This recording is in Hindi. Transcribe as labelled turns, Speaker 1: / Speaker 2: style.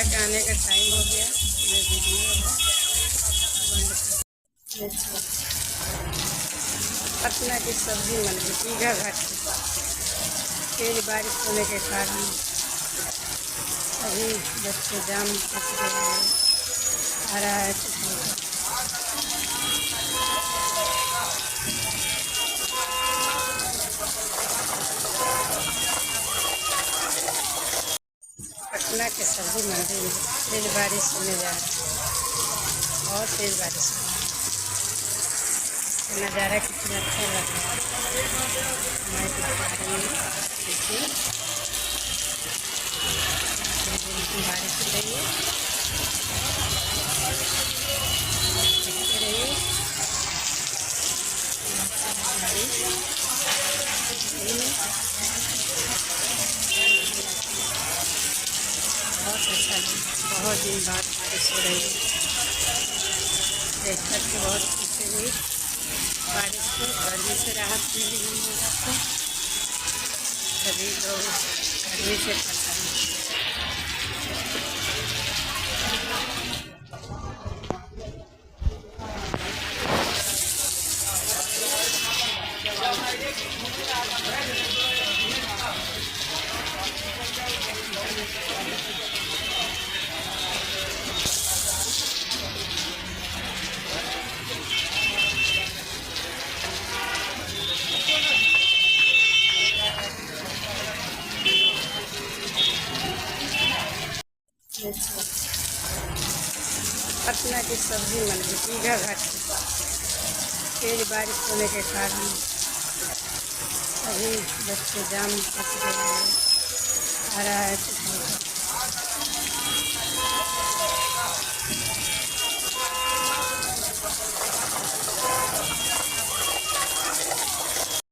Speaker 1: तक आने का टाइम हो गया। मैं वीडियो बंद कर। पटना की सब्जी मंडी दीघा घाट के पास तेज बारिश होने के कारण सभी बच्चे जाम फंस गए हैं। आ रहा है पटना के सब्जी मंडी में तेज बारिश होने जा रही है। बहुत तेज बारिश हो रही है। नज़ारा कितना अच्छा लग रहा है। मैं दिखा रही हूँ, देखिए बारिश हो रही है। देखते रहिए बहुत अच्छा, बहुत दिन बाद बारिश हो रही है। देख कर के बहुत खुशी हुई। बारिश को गर्मी से राहत मिली हम लोगों को। सभी लोग गर्मी से परेशान हैं। पटना की सब्जी मंडी दीघा घाट के पास तेज बारिश होने के कारण सभी बच्चे जाम फंस गए हैं। आ रहा है